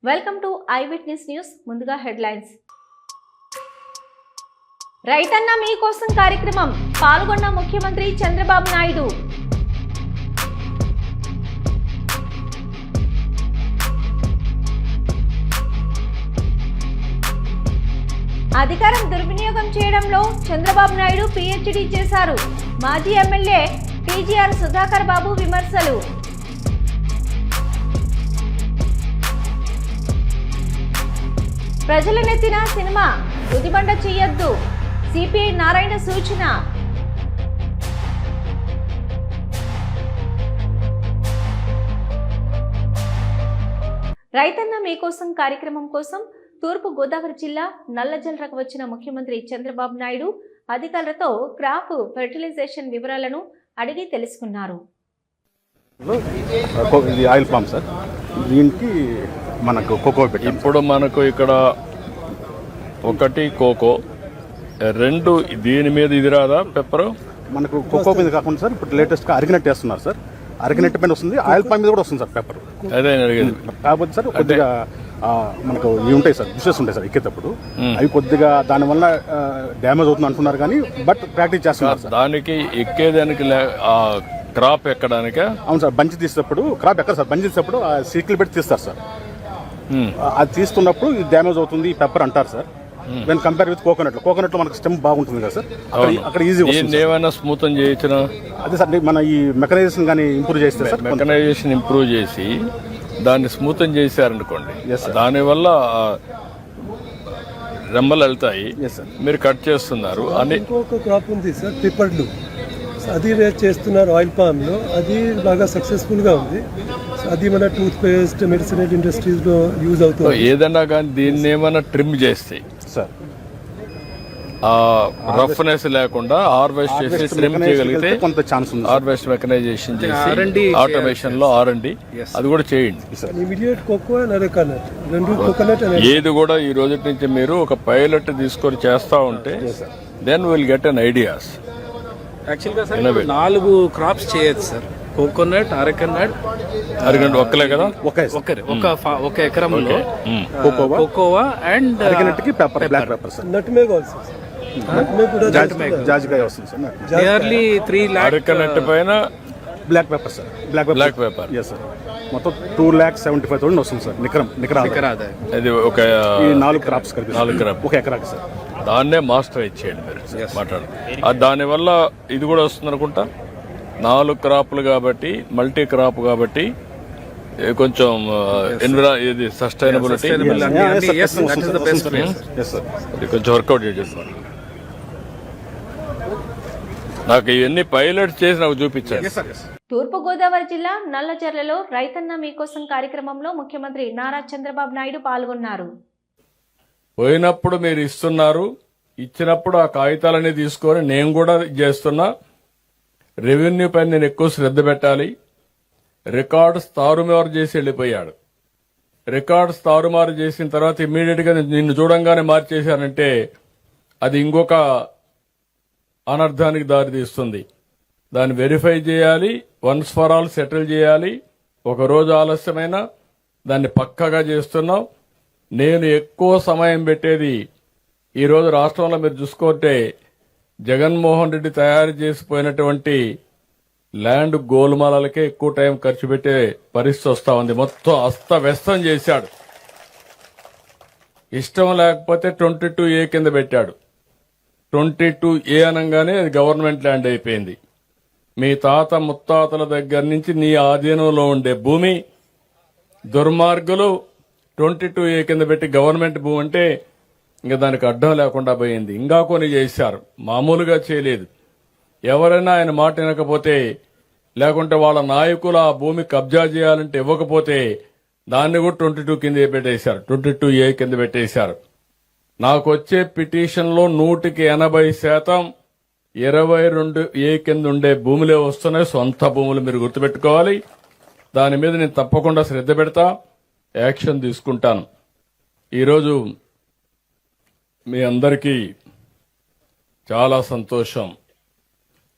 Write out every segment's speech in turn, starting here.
Welcome to I witness news. ముందుగా headlines. రైతన్న మీకోసం కార్యక్రమం పాల్గొన్న ముఖ్యమంత్రి చంద్రబాబు నాయుడు. అధికారం దుర్వినియోగం చేయడంలో చంద్రబాబు నాయుడు పీహెచ్డీ చేశారు. మాజీ ఎమ్మెల్యే టీజీఆర్ సుధాకర్ బాబు విమర్శలు. ప్రజల నెత్తిన సినిమా ఉదిబండ చేయొద్దు, సిపిఐ నారాయణ సూచన. రైతన్న మీకోసం కార్యక్రమం కోసం తూర్పు గోదావరి జిల్లా నల్లజర్లకు వచ్చిన ముఖ్యమంత్రి చంద్రబాబు నాయుడు అధికారులతో క్రాప్ ఫెర్టిలైజేషన్ వివరాలను అడిగి తెలుసుకున్నారు. ఇది ఆయిల్ పామ్ సార్, దీనికి మనకు కోకో పెట్టి ఇప్పుడు మనకు ఇక్కడ ఒకటి కోకో, రెండు దీని మీద ఇది రాదా పెప్పర్? మనకు కోకో మీద కాకుండా సార్ ఇప్పుడు లేటెస్ట్గా అరిగినట్టు వేస్తున్నారు సార్. అరిగినట్టు పైన వస్తుంది, ఆయిల్ పామ్ మీద కూడా వస్తుంది సార్ పెప్పర్. అదే అడిగేది. కాకపోతే సార్ కొద్దిగా మనకు ఇవి ఉంటాయి సార్, డిషెస్ ఉంటాయి సార్ ఎక్కేటప్పుడు, అవి కొద్దిగా దానివల్ల డ్యామేజ్ అవుతుంది అంటున్నారు కానీ బట్ ప్రాక్టీస్ చేస్తున్నారు సార్. దానికి ఎక్కేదానికి క్రాప్ ఎక్కడానికే? అవును సార్, బంచి తీసేటప్పుడు క్రాప్ ఎక్కడ సార్, బంచి తీసేటప్పుడు సీక్లు పెట్టి తీస్తారు సార్. అది తీస్తున్నప్పుడు ఇది డ్యామేజ్ అవుతుంది పెప్పర్ అంటారు sir. When compare with coconut, coconut లో మనకు స్టెమ్ బాగుంటుంది కదా సార్, అక్కడ ఈజీ ఏమైనా స్మూత్ చేయించిన. అదే సార్, మన ఈ మెకనైజేషన్ కానీ ఇంప్రూవ్ చేస్తే సార్, మెకనైజేషన్ ఇంప్రూవ్ చేసి దాన్ని స్మూత్ చేశారనుకోండి, దానివల్ల రెమ్మలు వెళ్తాయి. మీరు కట్ చేస్తున్నారు. ఇంకొక క్రాప్ ఉంది సార్, పిప్పర్లు, అది చేస్తున్నారు ఆయిల్ పామ్ లో, అది బాగా సక్సెస్ఫుల్ గా ఉంది. అది మన టూత్ పేస్ట్ మెడిసినల్ ఇండస్ట్రీస్ లో యూజ్ అవుతుంది. ఏదన్నా కానీ దీన్ని ఏమైనా ట్రిమ్ చేస్తే సార్, రఫ్నెస్ లేకుండా హార్వెస్ట్ చేసి ట్రిమ్ చేయగలిగితే కొంత ఛాన్స్ ఉంది. హార్వెస్ట్ మెకనైజేషన్ చేసి ఆటోమేషన్ లో R&D అది కూడా చేయండి. ఇమిడియట్ కోకో అండ్ అరెకానట్, రెండు కోకోనట్ ఏది కూడా ఈ రోజు నుంచి మీరు ఒక పైలట్ తీసుకొని చేస్తా ఉంటే then will get an ideas. యాక్చువల్గా సార్ 4 క్రాప్స్ చేయొచ్చు సార్, కోకోనట్, అరకనట్ ఒక్కలే కదా, ఒక ఎకరంలో cocoa and black pepper sir, nutmeg also, nutmeg కూడా జాజికాయ వస్తుంది సార్. నియర్లీ 3 lakhs అరకనట్ పైన black pepper sir, black pepper yes sir, మొత్తం 2,75,000 వస్తుంది సార్ నికర. అది ఒక 4 క్రాప్స్ కలిపి 4 క్రాప్ ఒక ఎకరాకి సార్. దాన్నే మాస్టర్ ఇచ్చేయండి మీరు మాట్లాడు. దానివల్ల ఇది కూడా వస్తుంది అనుకుంటా, 4 క్రాప్లు కాబట్టి మల్టీ క్రాప్ కాబట్టి కొంచెం ఇది సస్టైనబిలిటీ కొంచెం వర్కౌట్ చేసేస్తారు. నాకు ఇవన్నీ పైలట్ చేసి నాకు చూపించారు. తూర్పు గోదావరి జిల్లా నల్లజర్లలో రైతన్న మీకోసం కార్యక్రమంలో ముఖ్యమంత్రి నారా చంద్రబాబు నాయుడు పాల్గొన్నారు. పోయినప్పుడు మీరు ఇస్తున్నారు, ఇచ్చినప్పుడు ఆ కాగితాలన్నీ తీసుకొని నేను కూడా చేస్తున్నా. రెవెన్యూ పైన నేను ఎక్కువ శ్రద్ధ పెట్టాలి. రికార్డ్స్ తారుమారు చేసి వెళ్ళిపోయాడు. రికార్డ్స్ తారుమారు చేసిన తర్వాత ఇమ్మీడియట్ గా నిన్ను చూడంగానే మార్చేశానంటే అది ఇంకొక అనర్థానికి దారితీస్తుంది. దాన్ని వెరిఫై చేయాలి, వన్స్ ఫర్ ఆల్ సెటిల్ చేయాలి. ఒక రోజు ఆలస్యమైనా దాన్ని పక్కగా చేస్తున్నాం. నేను ఎక్కువ సమయం పెట్టేది ఈరోజు రాష్ట్రంలో మీరు చూసుకుంటే జగన్మోహన్ రెడ్డి తయారు చేసిపోయినటువంటి ల్యాండ్ గోల్మాలకే ఎక్కువ టైం ఖర్చు పెట్టే పరిస్థితి వస్తా ఉంది. మొత్తం అస్తవ్యస్తం చేశాడు. ఇష్టం లేకపోతే 22A కింద పెట్టాడు. 22A అనగానే అది గవర్నమెంట్ ల్యాండ్ అయిపోయింది. మీ తాత ముత్తాతల దగ్గర నుంచి నీ ఆధీనంలో ఉండే భూమి దుర్మార్గులు 22A కింద పెట్టి గవర్నమెంట్ భూమి అంటే ఇంకా దానికి అడ్డం లేకుండా పోయింది. ఇంకా కొన్ని చేశారు, మామూలుగా చేయలేదు. ఎవరైనా ఆయన మాట వినకపోతే, లేకుంటే వాళ్ళ నాయకులు ఆ భూమి కబ్జా చేయాలంటే ఇవ్వకపోతే దాన్ని కూడా 22 కింద పెట్టేశారు, 22A కింద పెట్టేశారు. నాకు వచ్చే పిటిషన్లో 180% 22A కింద ఉండే భూములే వస్తున్నాయి, సొంత భూములు. మీరు గుర్తుపెట్టుకోవాలి. దాని మీద నేను తప్పకుండా శ్రద్ధ పెడతా, యాక్షన్ తీసుకుంటాను. ఈరోజు మీ అందరికీ చాలా సంతోషం.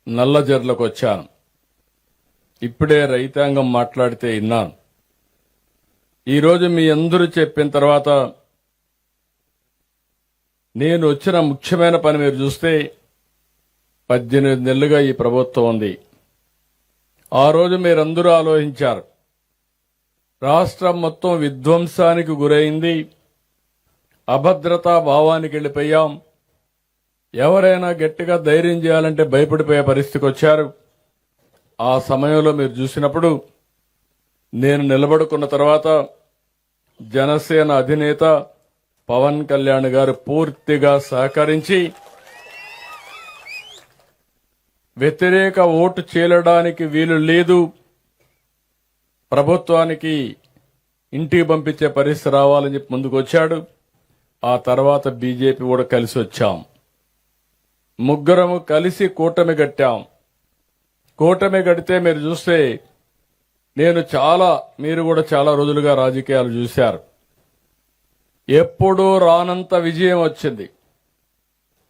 నల్లజర్లకు వచ్చాను. ఇప్పుడే రైతాంగం మాట్లాడితే విన్నాను. ఈరోజు మీ అందరూ చెప్పిన తర్వాత నేను వచ్చిన ముఖ్యమైన పని మీరు చూస్తే 18 నెలలుగా ఈ ప్రభుత్వం ఉంది. ఆ రోజు మీరందరూ ఆలోచించారు. రాష్ట్రం మొత్తం విధ్వంసానికి గురైంది, అభద్రతా భావానికి వెళ్ళిపోయాం. ఎవరైనా గట్టిగా ధైర్యం చేయాలంటే భయపడిపోయే పరిస్థితికి వచ్చారు. ఆ సమయంలో మీరు చూసినప్పుడు నేను నిలబడుకున్న తర్వాత జనసేన అధినేత పవన్ కళ్యాణ్ గారు పూర్తిగా సహకరించి వ్యతిరేక ఓటు చీలడానికి వీలు లేదు, ప్రభుత్వానికి ఇంటికి పంపించే పరిస్థితి రావాలని చెప్పి ముందుకు వచ్చాడు. ఆ తర్వాత బీజేపీ కూడా కలిసి వచ్చాం. ముగ్గురము కలిసి కూటమి కట్టాం. కూటమి కడితే మీరు చూస్తే మీరు కూడా చాలా రోజులుగా రాజకీయాలు చూశారు. ఎప్పుడూ రానంత విజయం వచ్చింది.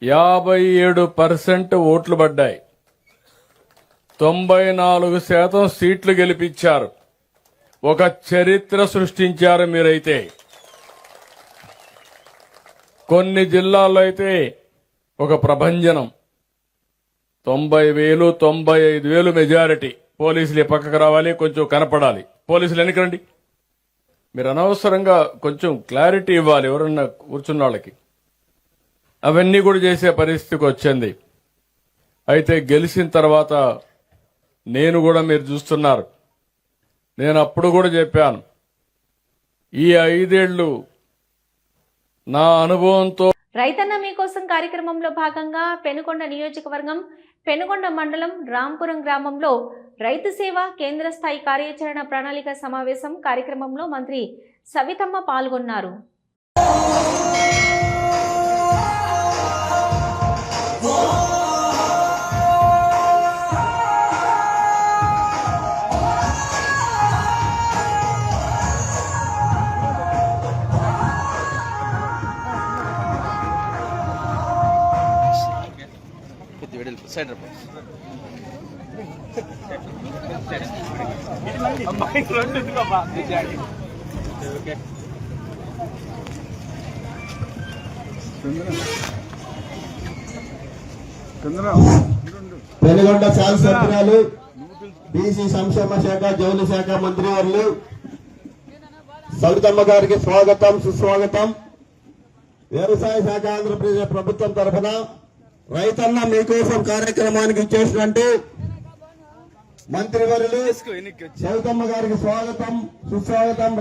57% ఓట్లు పడ్డాయి. 94% సీట్లు గెలిపించారు. ఒక చరిత్ర సృష్టించారు మీరైతే. కొన్ని జిల్లాల్లో అయితే ఒక ప్రభంజనం. 90,000, 95,000 మెజారిటీ. పోలీసులు ఈ పక్కకు రావాలి, కొంచెం కనపడాలి. పోలీసులు ఎన్నికరండి. మీరు అనవసరంగా కొంచెం క్లారిటీ ఇవ్వాలి ఎవరన్నా కూర్చున్న వాళ్ళకి. అవన్నీ కూడా చేసే పరిస్థితికి వచ్చింది. అయితే గెలిచిన తర్వాత నేను కూడా మీరు చూస్తున్నారు, నేను అప్పుడు కూడా చెప్పాను, ఈ 5 ఏళ్లు నా అనుభవంతో. రైతన్న మీకోసం కార్యక్రమంలో భాగంగా పెనుకొండ నియోజకవర్గం పెనుకొండ మండలం రాంపురం గ్రామంలో రైతు సేవ కేంద్ర స్థాయి కార్యాచరణ ప్రణాళిక సమావేశం కార్యక్రమంలో మంత్రి సవితమ్మ పాల్గొన్నారు. పెనుగొండ శాసనసభ్యురాలు బీసీ సంక్షేమ శాఖ జౌలి శాఖ మంత్రివర్యులు సవితమ్మ గారికి స్వాగతం సుస్వాగతం. వ్యవసాయ శాఖ ఆంధ్రప్రదేశ్ ప్రభుత్వం తరఫున రైతన్న మీకోసం కార్యక్రమానికి ఇచ్చేసినట్టు మంత్రివర్యులు సవితమ్మ గారికి స్వాగతం సుస్వాగతం.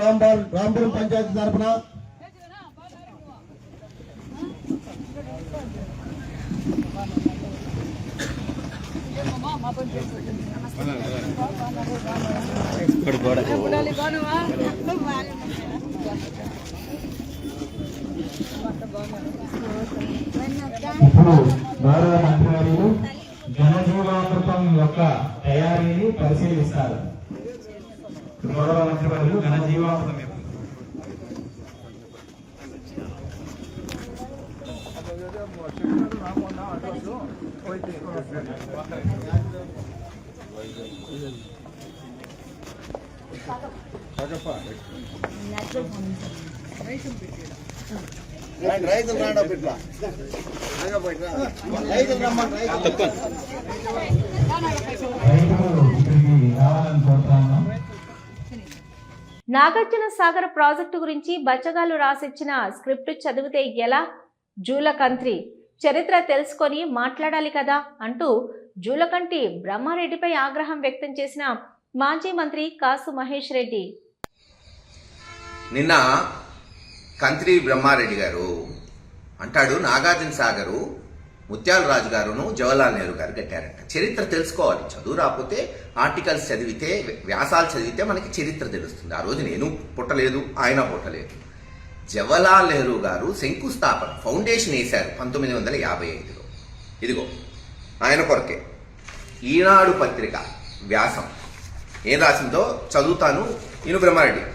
రాంపురం పంచాయతీ తరఫున ఇప్పుడు గౌరవ మంత్రివర్యులు ఘనజీవామృతం యొక్క తయారీని పరిశీలిస్తారు. గౌరవ మంత్రివర్యులు ఘనజీవామృతం నాగార్జున సాగర్ ప్రాజెక్టు గురించి బచ్చగాలు రాసిచ్చిన స్క్రిప్ట్ చదివితే ఎలా? జూలకంత్రి చరిత్ర తెలుసుకొని మాట్లాడాలి కదా అంటూ జూలకంటి బ్రహ్మారెడ్డిపై ఆగ్రహం వ్యక్తం చేసిన మాజీ మంత్రి కాసు మహేష్ రెడ్డి. నిన్న కంత్రి బ్రహ్మారెడ్డి గారు అంటాడు నాగార్జున సాగరు ముత్యాల రాజు గారును జవహర్లాల్ నెహ్రూ గారు కట్టారంట. చరిత్ర తెలుసుకోవాలి. చదువు రాకపోతే ఆర్టికల్స్ చదివితే వ్యాసాలు చదివితే మనకి చరిత్ర తెలుస్తుంది. ఆ రోజు నేను పుట్టలేదు, ఆయన పుట్టలేదు. జవహర్లాల్ నెహ్రూ గారు శంకుస్థాపన ఫౌండేషన్ వేశారు 1955లో. ఇదిగో ఆయన కొరకే ఈనాడు పత్రిక వ్యాసం ఏం రాసిందో చదువుతాను. ఈయన బ్రహ్మారెడ్డి,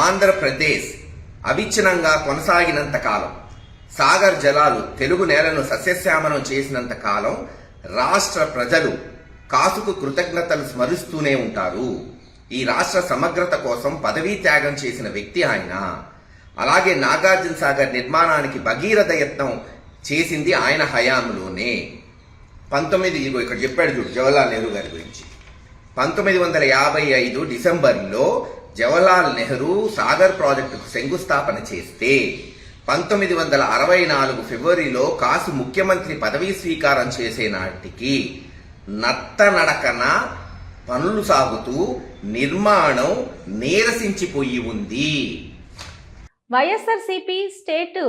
ఆంధ్రప్రదేశ్ అవిచ్ఛిన్నంగా కొనసాగినంత కాలం, సాగర్ జలాలు తెలుగు నేలను సస్యశ్యామనం చేసినంత కాలం రాష్ట్ర ప్రజలు కాసుకు కృతజ్ఞతలు స్మరిస్తూనే ఉంటారు. ఈ రాష్ట్ర సమగ్రత కోసం పదవీ త్యాగం చేసిన వ్యక్తి ఆయన. అలాగే నాగార్జున సాగర్ నిర్మాణానికి భగీరథ యత్నం చేసింది ఆయన హయాంలోనే. ఇక్కడ చెప్పాడు చూడు జవహర్లాల్ నెహ్రూ గారి గురించి. 1955 డిసెంబర్లో జవహర్లాల్ నెహ్రూ సాగర్ ప్రాజెక్టుకు శంకుస్థాపన చేస్తే 1964 ఫిబ్రవరిలో కాసు ముఖ్యమంత్రి పదవీ స్వీకారం చేసే నాటికి నత్తనడకన పనులు సాగుతూ నిర్మాణం నీరసించిపోయి ఉంది. వైఎస్ఆర్సీపీ స్టేట్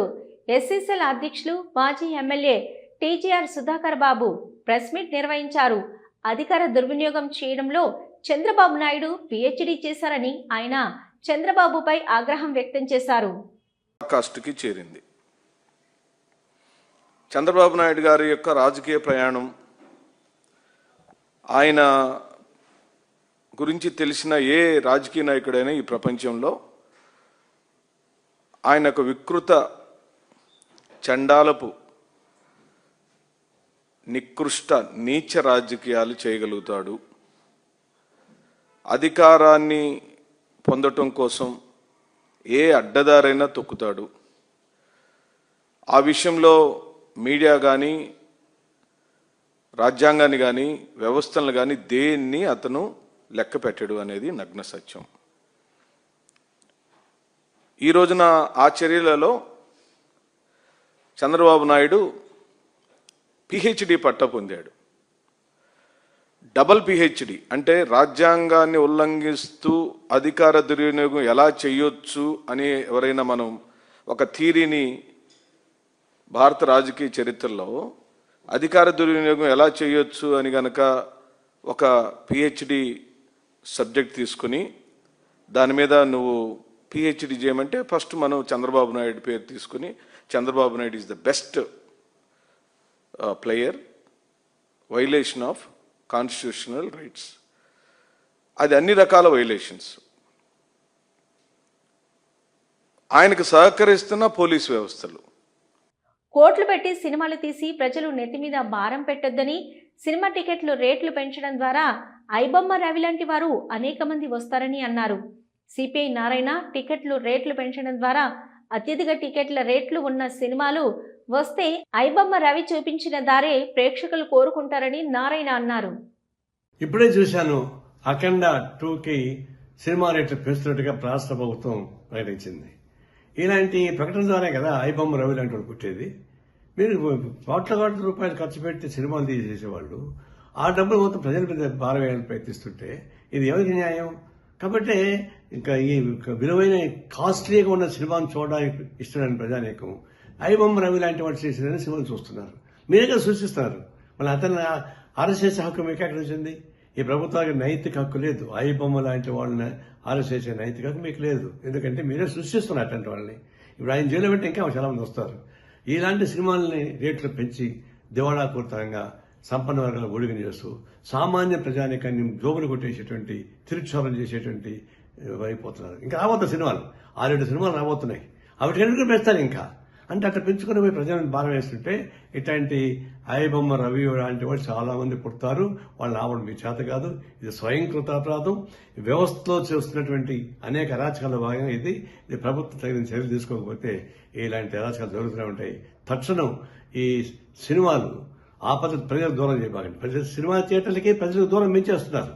ఎస్సీసీల అధ్యక్షులు మాజీ ఎమ్మెల్యే టీజీఆర్ సుధాకర్ బాబు ప్రెస్ మీట్ నిర్వహించారు. అధికార దుర్వినియోగం చేయడంలో చంద్రబాబు నాయుడు పీహెచ్డీ చేశారని ఆయన చంద్రబాబుపై ఆగ్రహం వ్యక్తం చేశారు. కాస్ట్కి చేరింది. చంద్రబాబు నాయుడు గారి యొక్క రాజకీయ ప్రయాణం, ఆయన గురించి తెలిసిన ఏ రాజకీయ నాయకుడైనా ఈ ప్రపంచంలో ఆయన ఒక వికృత చండాలపు నికృష్ట నీచ రాజకీయాలు చేయగలుగుతాడు. అధికారాన్ని పొందటం కోసం ఏ అడ్డదారైనా తొక్కుతాడు. ఆ విషయంలో మీడియా కానీ రాజ్యాంగాన్ని కానీ వ్యవస్థలను కానీ దేన్ని అతను లెక్క పెట్టాడు అనేది నగ్న సత్యం. ఈ రోజున ఆ చర్యలలో చంద్రబాబు నాయుడు పిహెచ్డి పట్టా పొందాడు. డబల్ పిహెచ్డి అంటే రాజ్యాంగాన్ని ఉల్లంఘిస్తూ అధికార దుర్వినియోగం ఎలా చేయొచ్చు అని ఎవరైనా మనం ఒక థీరీని భారత రాజకీయ చరిత్రలో అధికార దుర్వినియోగం ఎలా చేయొచ్చు అని గనక ఒక పిహెచ్డి సబ్జెక్ట్ తీసుకుని దాని మీద నువ్వు పిహెచ్డి చేయమంటే ఫస్ట్ మనం చంద్రబాబు నాయుడు పేరు తీసుకుని Chandrababu Naidu is the best player, violation of constitutional rights. అది అన్ని రకాల వైలేషన్స్. ఆయనకు సహకరిస్తున్న పోలీసు వ్యవస్థలు. కోట్లు పెట్టి సినిమాలు తీసి ప్రజలు నెత్తి మీద భారం పెట్టొద్దని, సినిమా టికెట్లు రేట్లు పెంచడం ద్వారా ఐబొమ్మ రవి లాంటి వారు అనేక మంది వస్తారని అన్నారు. సిపిఐ నారాయణ టికెట్లు రేట్లు పెంచడం ద్వారా అత్యధిక టికెట్ల రేట్లు ఉన్న సినిమాలు వస్తే ఐబొమ్మ రవి చూపించిన దారే ప్రేక్షకులు కోరుకుంటారని నారాయణ అన్నారు. ఇప్పుడే చూశాను, అఖండ 2కి సినిమా రేట్లు పెంచుతున్నట్టుగా రాష్ట్ర ప్రభుత్వం ప్రకటించింది. ఇలాంటి ప్రకటన ద్వారా కదా ఐబొమ్మ రవి లాంటి వాళ్ళు పుట్టేది. మీరు కోట్ల రూపాయలు ఖర్చు పెట్టి సినిమాలు తీసేసేవాళ్ళు ఆ డబ్బులు మొత్తం ప్రజల మీద భారం వేయాలని ప్రయత్నిస్తుంటే ఇది ఎవరికి న్యాయం? కాబట్టి ఇంకా ఈ విలువైన కాస్ట్లీగా ఉన్న సినిమాను చూడడానికి ఇష్టమైన ప్రజానీకం ఐబొమ్మ రవి లాంటి వాళ్ళు చేసిన సినిమాలు చూస్తున్నారు. మీరే సూచిస్తున్నారు. మళ్ళీ అతను అరెస్ట్ చేసే హక్కు మీకు ఎక్కడ వచ్చింది? ఈ ప్రభుత్వానికి నైతిక హక్కు లేదు. ఐబొమ్మ లాంటి వాళ్ళని అరెస్ట్ చేసే నైతిక హక్కు మీకు లేదు. ఎందుకంటే మీరే సృష్టిస్తున్నారు అటువంటి వాళ్ళని. ఇప్పుడు ఆయన జైలు పెట్టి ఇంకా చాలా మంది వస్తారు. ఇలాంటి సినిమాలని రేట్లు పెంచి దివాళా పూర్తంగా సంపన్న వర్గాల ఒడిగని చేస్తూ సామాన్య ప్రజానికాన్ని జోగులు కొట్టేసేటువంటి తిరుక్షోభం చేసేటువంటి అయిపోతున్నారు. ఇంకా రాబోతున్న సినిమాలు 6-7 సినిమాలు రాబోతున్నాయి. అవిటికన్నీ పెంచుతారు. ఇంకా అంటే అట్లా పెంచుకుని పోయి ప్రజలను భారం వేస్తుంటే ఇట్లాంటి ఐబొమ్మ రవి లాంటి వాళ్ళు చాలా మంది పుడతారు. వాళ్ళు రావడం మీ చేత కాదు. ఇది స్వయంకృత అపరాధం. వ్యవస్థలో చేస్తున్నటువంటి అనేక అరాచకాల భాగంగా ఇది ప్రభుత్వం తగిన చర్యలు తీసుకోకపోతే ఇలాంటి అరాచకాలు జరుగుతూనే ఉంటాయి. తక్షణం ఈ సినిమాలు ఆ పద్ధతి ప్రజలకు దూరం చేయబాకండి. ప్రజలు సినిమా థియేటర్లకి ప్రజలకు దూరం పెంచేస్తున్నారు.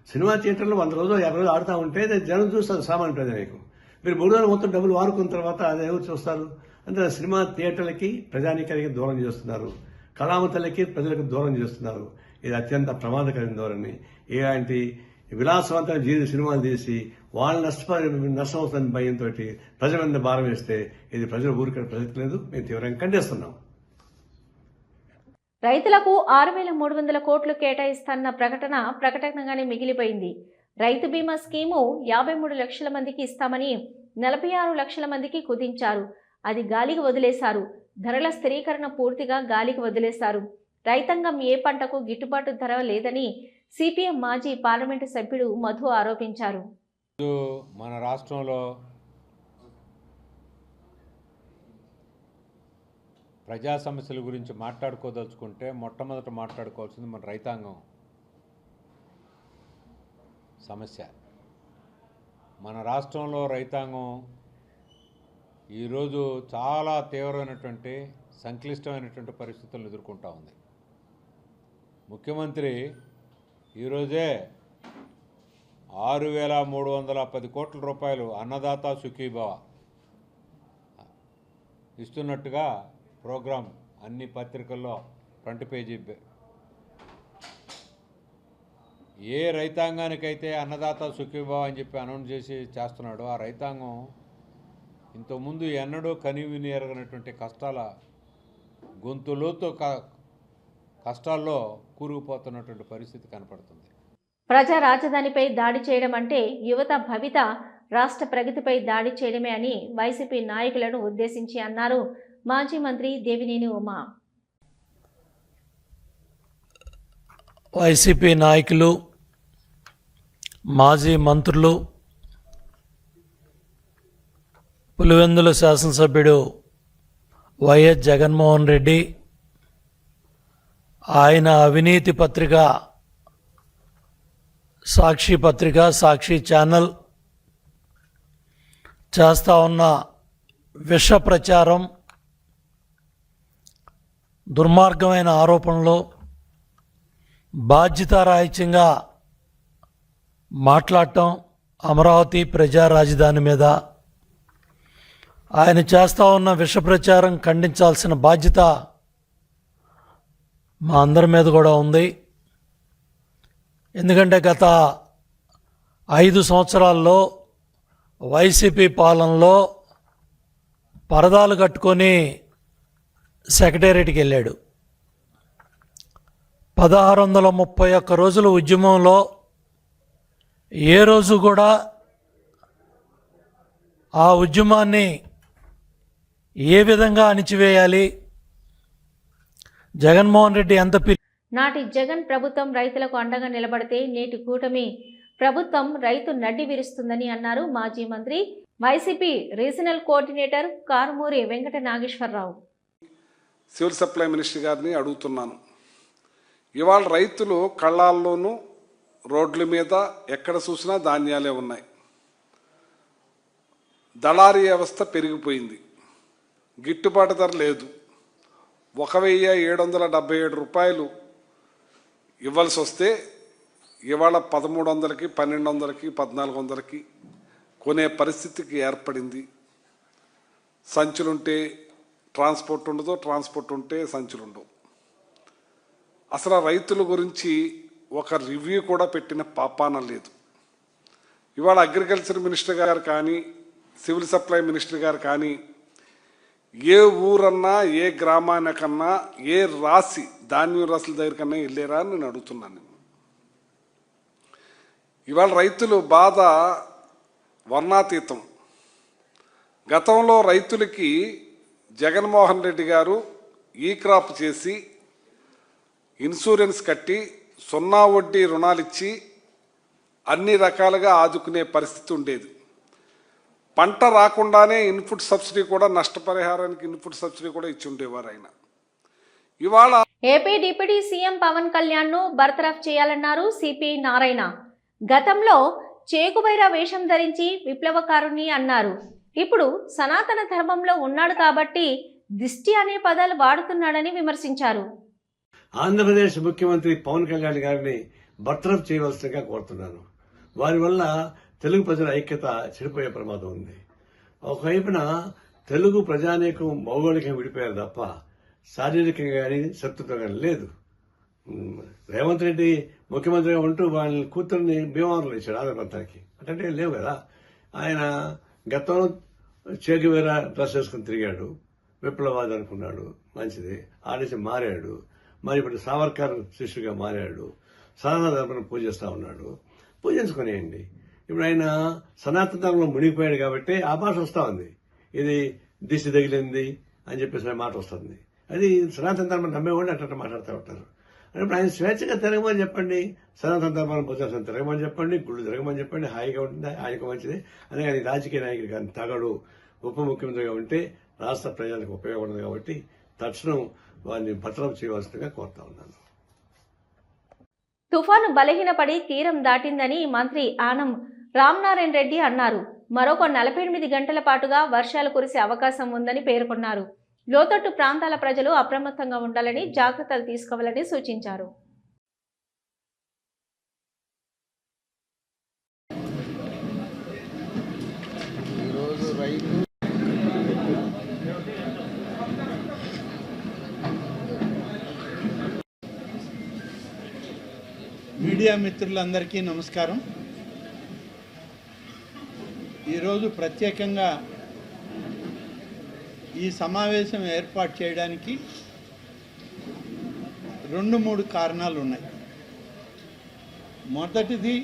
సినిమా థియేటర్లో 100 రోజులు 50 రోజులు ఆడుతూ ఉంటే జనం చూస్తారు. సామాన్య ప్రజలకు మీరు 3 రోజులు మొత్తం డబ్బులు వాడుకున్న తర్వాత అది ఎవరు చూస్తారు? అంటే సినిమా థియేటర్లకి ప్రజానీకానికి దూరం చేస్తున్నారు. కళామతలకి ప్రజలకు దూరం చేస్తున్నారు. ఇది అత్యంత ప్రమాదకరమైన ధోరణి. ఇలాంటి విలాసవంతమైన సినిమాలు తీసి వాళ్ళు నష్టం అవుతుందని భయంతో ప్రజల మీద భారం వేస్తే ఇది ప్రజలు ఊరికే ప్రసక్తి లేదు. మేము తీవ్రంగా ఖండిస్తున్నాం. రైతులకు 6,300 కోట్లు కేటాయిస్తున్న ప్రకటనగానే మిగిలిపోయింది. రైతు బీమా స్కీము 53 లక్షల మందికి ఇస్తామని 46 లక్షల మందికి కుదించారు. అది గాలికి వదిలేశారు. ధరల స్థిరీకరణ పూర్తిగా గాలికి వదిలేశారు. రైతాంగం ఏ పంటకు గిట్టుబాటు ధర లేదని సిపిఎం మాజీ పార్లమెంటు సభ్యుడు మధు ఆరోపించారు. మన రాష్ట్రంలో ప్రజా సమస్యల గురించి మాట్లాడుకోదలుచుకుంటే మొట్టమొదట మాట్లాడుకోవాల్సింది మన రైతాంగం సమస్య. మన రాష్ట్రంలో రైతాంగం ఈరోజు చాలా తీవ్రమైనటువంటి సంక్లిష్టమైనటువంటి పరిస్థితులను ఎదుర్కొంటూ ఉంది. ముఖ్యమంత్రి ఈరోజే 6,310 కోట్ల రూపాయలు అన్నదాత సుఖీభవ ఇస్తున్నట్టుగా ప్రోగ్రాం అన్ని పత్రికల్లో ఫ్రంట్ పేజీ. ఏ రైతాంగానికైతే అన్నదాత సుఖీభవ అని చెప్పి అనౌన్స్ చేస్తున్నాడో ఆ రైతాంగం ఇంతకుముందు ఎన్నడూ కనివిని ఎరగనటువంటి కష్టాల గొంతులోతో కష్టాల్లో కూరుకుపోతున్నటువంటి పరిస్థితి కనపడుతుంది. ప్రజా రాజధానిపై దాడి చేయడం అంటే యువత భవిత రాష్ట్ర ప్రగతిపై దాడి చేయడమే అని వైసీపీ నాయకులను ఉద్దేశించి అన్నారు మాజీ మంత్రి దేవినేని ఉమా. వైసీపీ నాయకులు, మాజీ మంత్రులు, పులివెందుల శాసనసభ్యుడు వైఎస్ జగన్మోహన్ రెడ్డి ఆయన అవినీతి పత్రిక సాక్షి పత్రిక, సాక్షి ఛానల్ చేస్తూ ఉన్న విష ప్రచారం, దుర్మార్గమైన ఆరోపణలు, బాధ్యతారాహిత్యంగా మాట్లాడటం అమరావతి ప్రజా రాజధాని మీద ఆయన చేస్తూ ఉన్న విష ప్రచారం ఖండించాల్సిన బాధ్యత మా అందరి మీద కూడా ఉంది. ఎందుకంటే గత 5 సంవత్సరాల్లో వైసీపీ పాలనలో పరదాలు కట్టుకొని సెక్రటేరియట్కి వెళ్ళాడు. 1631 రోజుల ఉద్యమంలో ఏ రోజు కూడా ఆ ఉద్యమాన్ని ఏ విధంగా అణిచివేయాలి, జగన్మోహన్ రెడ్డి ఎంత నాటి జగన్ ప్రభుత్వం రైతులకు అండగా నిలబడితే నేటి కూటమి ప్రభుత్వం రైతు నడ్డి విరుస్తుందని అన్నారు మాజీ మంత్రి, YCP regional coordinator Karumuri Venkata Nageswararao. Civil supply minister గారిని అడుగుతున్నాను. ఇవాళ రైతులు కళ్ళాల్లోనూ రోడ్ల మీద ఎక్కడ చూసినా ధాన్యాలే ఉన్నాయి. దళారీ వ్యవస్థ పెరిగిపోయింది, గిట్టుబాటు ధర లేదు. 1,777 రూపాయలు ఇవ్వాల్సి వస్తే ఇవాళ 1,300కి, 1,200కి, 1,400కి కొనే పరిస్థితికి ఏర్పడింది. సంచులుంటే ట్రాన్స్పోర్ట్ ఉండదు, ట్రాన్స్పోర్ట్ ఉంటే సంచులు ఉండవు. అసలు రైతుల గురించి ఒక రివ్యూ కూడా పెట్టిన పాపాన లేదు. ఇవాళ అగ్రికల్చర్ మినిస్టర్ గారు కానీ, సివిల్ సప్లై మినిస్టర్ గారు కానీ ఏ ఊరన్నా ఏ గ్రామానికన్నా ఏ రాసి ధాన్యం రాసుల దగ్గరికన్నా వెళ్ళారా అని నేను అడుగుతున్నాను. ఇవాళ రైతులు బాధ వర్ణాతీతం. గతంలో రైతులకి జగన్మోహన్ రెడ్డి గారు ఈ క్రాప్ చేసి ఇన్సూరెన్స్ కట్టి 0 వడ్డీ రుణాలు ఇచ్చి అన్ని రకాలుగా ఆదుకునే పరిస్థితి ఉండేది. పంట రాకుండానే ఇన్పుట్ సబ్సిడీ కూడా, నష్టపరిహారానికి ఇన్పుట్ సబ్సిడీ కూడా ఇచ్చి ఉండేవారు ఆయన. ఇవాళ AP deputy CM Pawan Kalyan ను బర్తరఫ్ చేయాలన్నారు సిపిఐ నారాయణ. గతంలో చేకుబైరా వేషం ధరించి విప్లవకారుని అన్నారు. ఇప్పుడు సనాతన ధర్మంలో ఉన్నాడు కాబట్టి దిష్టి అనే పదాలు వాడుతున్నాడని విమర్శించారు. ఆంధ్రప్రదేశ్ ముఖ్యమంత్రి పవన్ కళ్యాణ్ గారిని బర్తరఫ్ చేయవలసిందిగా కోరుతున్నాను. వారి వల్ల తెలుగు ప్రజల ఐక్యత చెడిపోయే ప్రమాదం ఉంది. ఒకవైపున తెలుగు ప్రజానీకం భౌగోళికంగా విడిపోయారు తప్ప శారీరకంగా కానీ శత్రుత్వం కానీ లేదు. రేవంత్ రెడ్డి ముఖ్యమంత్రిగా ఉంటూ వాళ్ళ కూతుర్ని భీమవరంలో ఇచ్చాడు ఆంధ్రప్రదేశ్కి. అంటే లేవు కదా. ఆయన గతంలో చేకువేరా డ్రెస్ వేసుకుని తిరిగాడు, విప్లవాది అనుకున్నాడు, మంచిది. ఆడేసి మారాడు. మరి ఇప్పుడు సావర్కర్ శిష్యుగా మారాడు. సనాతన ధర్మం పూజిస్తూ ఉన్నాడు. పూజించుకునేయండి. ఇప్పుడు ఆయన సనాతన ధర్మంలో మునిగిపోయాడు కాబట్టి ఆ భాష వస్తూ ఉంది. ఇది దిష్టి తగిలింది అని చెప్పేసి మాట వస్తుంది. అది సనాతన ధర్మం నమ్మేవాళ్ళు అట్లా మాట్లాడుతూ ఉంటారు. ఇప్పుడు ఆయన స్వేచ్ఛగా తిరగమని చెప్పండి, సనాతన ధర్మాన్ని ప్రచారం తిరగమని చెప్పండి, గుళ్ళు తిరగమని చెప్పండి, హాయిగా ఉంటుంది, ఆయనకు మంచిది. అదే కానీ రాజకీయ నాయకుడు కానీ తగడు ఉప ముఖ్యమంత్రిగా ఉంటే రాష్ట్ర ప్రజలకు ఉపయోగపడదు కాబట్టి తక్షణం వారిని బర్తరఫ్ చేయవలసిందిగా కోరుతా ఉన్నాను. తుఫాను బలహీనపడి తీరం దాటిందని మంత్రి ఆనం రామనారాయణ రెడ్డి అన్నారు. మరొక 48 గంటల పాటుగా వర్షాలు కురిసే అవకాశం ఉందని పేర్కొన్నారు. లోతట్టు ప్రాంతాల ప్రజలు అప్రమత్తంగా ఉండాలని, జాగ్రత్తలు తీసుకోవాలని సూచించారు. మీడియా మిత్రులందరికీ నమస్కారం. ఈరోజు ప్రత్యేకంగా ఈ సమావేశం ఏర్పాటు చేయడానికి 2-3 కారణాలు ఉన్నాయి. మొదటిది,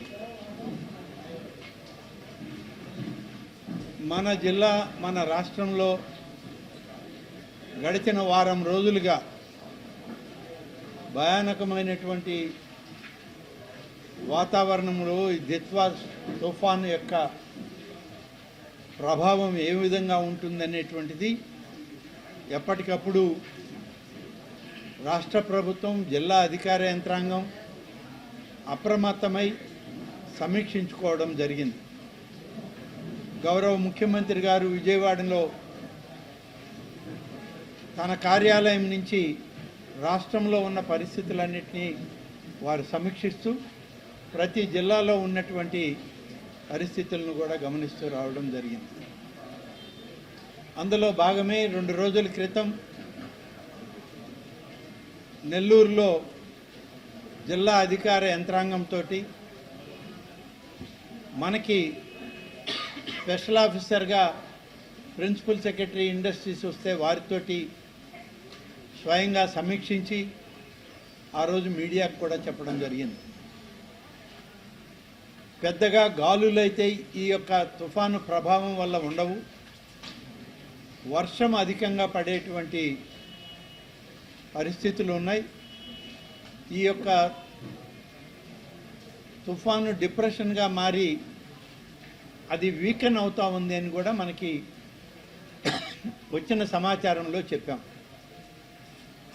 మన జిల్లా, మన రాష్ట్రంలో గడిచిన వారం రోజులుగా భయానకమైనటువంటి వాతావరణంలో ఈ దిత్వా తుఫాను యొక్క ప్రభావం ఏ విధంగా ఉంటుందనేటువంటిది ఎప్పటికప్పుడు రాష్ట్ర ప్రభుత్వం, జిల్లా అధికార యంత్రాంగం అప్రమత్తమై సమీక్షించుకోవడం జరిగింది. గౌరవ ముఖ్యమంత్రి గారు విజయవాడలో తన కార్యాలయం నుంచి రాష్ట్రంలో ఉన్న పరిస్థితులన్నింటినీ వారు సమీక్షిస్తూ ప్రతి జిల్లాలో ఉన్నటువంటి పరిస్థితులను కూడా గమనిస్తూ రావడం జరిగింది. అందులో భాగమే 2 రోజుల క్రితం నెల్లూరులో జిల్లా అధికార యంత్రాంగంతో మనకి స్పెషల్ ఆఫీసర్గా ప్రిన్సిపల్ సెక్రటరీ ఇండస్ట్రీస్ వస్తే వారితోటి స్వయంగా సమీక్షించి ఆ రోజు మీడియాకు కూడా చెప్పడం జరిగింది. పెద్దగా గాలులైతే ఈ యొక్క తుఫాను ప్రభావం వల్ల ఉండవు. వర్షం అధికంగా పడేటువంటి పరిస్థితులు ఉన్నాయి. ఈ యొక్క తుఫాను డిప్రెషన్గా మారి అది వీకెన్ అవుతా ఉంది అని కూడా మనకి వచ్చిన సమాచారంలో చెప్పాం.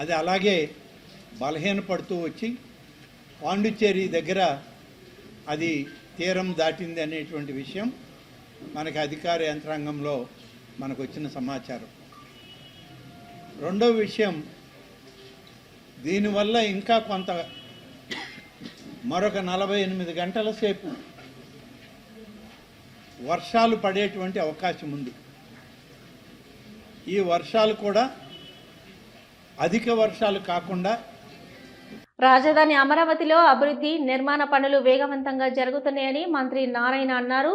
అది అలాగే బలహీనపడుతూ వచ్చి పాండిచ్చేరి దగ్గర అది తీరం దాటింది అనేటువంటి విషయం మనకి అధికార యంత్రాంగంలో మనకు వచ్చిన సమాచారం. రెండవ విషయం, దీనివల్ల ఇంకా కొంత మరొక 48 గంటల సేపు వర్షాలు పడేటువంటి అవకాశం ఉంది. ఈ వర్షాలు కూడా అధిక వర్షాలు కాకుండా రాజధాని అమరావతిలో అభివృద్ధి, నిర్మాణ పనులు వేగవంతంగా జరుగుతున్నాయని మంత్రి నారాయణ అన్నారు.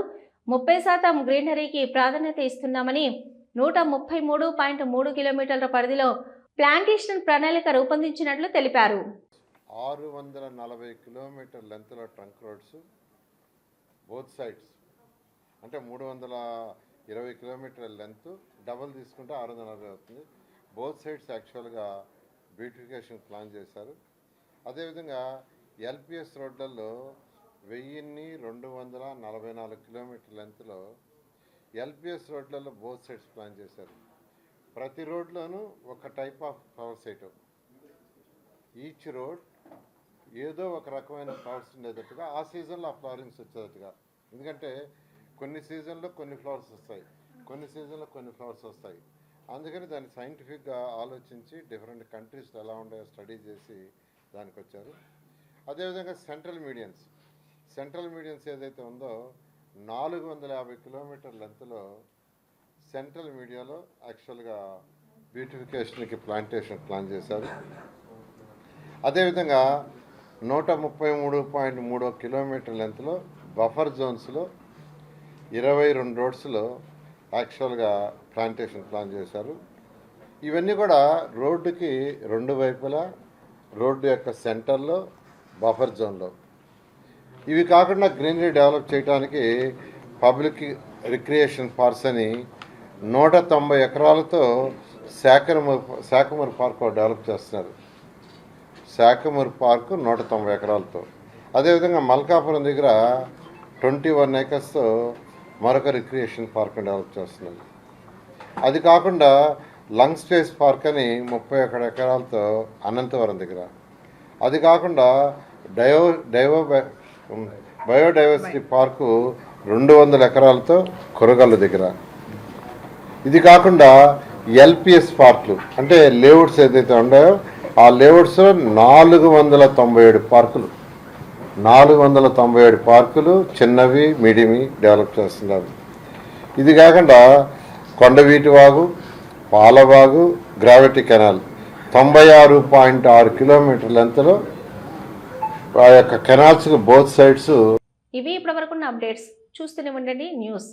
30% గ్రీనరీకి ప్రాధాన్యత ఇస్తున్నామని 133.3 కిలోమీటర్ల పరిధిలో ప్లాంటేషన్ ప్రణాళిక రూపొందించినట్లు తెలిపారు. 640 కిలోమీటర్ లెంత్లో ట్రంక్ రోడ్స్ బోత్ సైడ్స్, అంటే 320 కిలోమీటర్ల లెంత్, డబల్ తీసుకుంటే 640 అవుతుంది. బోత్ సైడ్స్ యాక్చువల్గా బ్యూటిఫికేషన్ ప్లాన్ చేశారు. అదేవిధంగా ఎల్పిఎస్ రోడ్లలో 1244 కిలోమీటర్ లెంత్లో ఎల్పిఎస్ రోడ్లలో బోత్ సైడ్స్ ప్లాన్ చేశారు. ప్రతి రోడ్లోనూ ఒక type of flower site, each road ఏదో ఒక రకమైన ఫ్లవర్స్ ఉండేటట్టుగా, ఆ సీజన్లో ఆ ఫ్లవరింగ్స్ వచ్చేటట్టుగా. ఎందుకంటే కొన్ని సీజన్లో కొన్ని ఫ్లవర్స్ వస్తాయి, కొన్ని సీజన్లో కొన్ని ఫ్లవర్స్ వస్తాయి. అందుకని దాన్ని సైంటిఫిక్గా ఆలోచించి డిఫరెంట్ కంట్రీస్లో ఎలా ఉన్నాయో స్టడీ చేసి దానికి వచ్చారు. అదేవిధంగా సెంట్రల్ మీడియన్స్ ఏదైతే ఉందో 450 కిలోమీటర్ లెంత్లో సెంట్రల్ మీడియాలో యాక్చువల్గా బ్యూటిఫికేషన్కి ప్లాంటేషన్ ప్లాన్ చేశారు. అదేవిధంగా 133.3 కిలోమీటర్ లెంత్లో బఫర్ జోన్స్లో 22 రోడ్స్లో యాక్చువల్గా ప్లాంటేషన్ ప్లాన్ చేశారు. ఇవన్నీ కూడా రోడ్డుకి 2 వైపులా, రోడ్డు యొక్క సెంటర్లో, బఫర్ జోన్లో. ఇవి కాకుండా గ్రీనరీ డెవలప్ చేయడానికి పబ్లిక్ రిక్రియేషన్ పార్క్స్ అని 190 ఎకరాలతో శాఖమూరు పార్క్ డెవలప్ చేస్తున్నారు. శాఖమూరు పార్క్ 190 ఎకరాలతో. అదేవిధంగా మల్కాపురం దగ్గర 21 ఏకర్స్తో మరొక రిక్రియేషన్ పార్క్ డెవలప్ చేస్తున్నారు. అది కాకుండా లంగ్ స్పేస్ పార్క్ అని 31 ఎకరాలతో అనంతవరం దగ్గర. అది కాకుండా బయోడైవర్సిటీ పార్కు 200 ఎకరాలతో కొరగల్లు దగ్గర. ఇది కాకుండా ఎల్పిఎస్ పార్కులు అంటే లేఅవుట్స్ ఏదైతే ఉన్నాయో ఆ లేఅవుట్స్లో 497 పార్కులు 497 పార్కులు చిన్నవి మీడియంవి డెవలప్ చేస్తున్నారు. ఇది కాకుండా కొండవీటి వాగు, పాలవాగు, గ్రావిటీ కెనాల్ 96.6 కిలోమీటర్ల లెంత్లో ఆ యొక్క కెనాల్స్ బోత్ సైడ్స్. ఇవి ఇప్పటివరకున్న అప్డేట్స్. చూస్తూనే ఉండండి న్యూస్.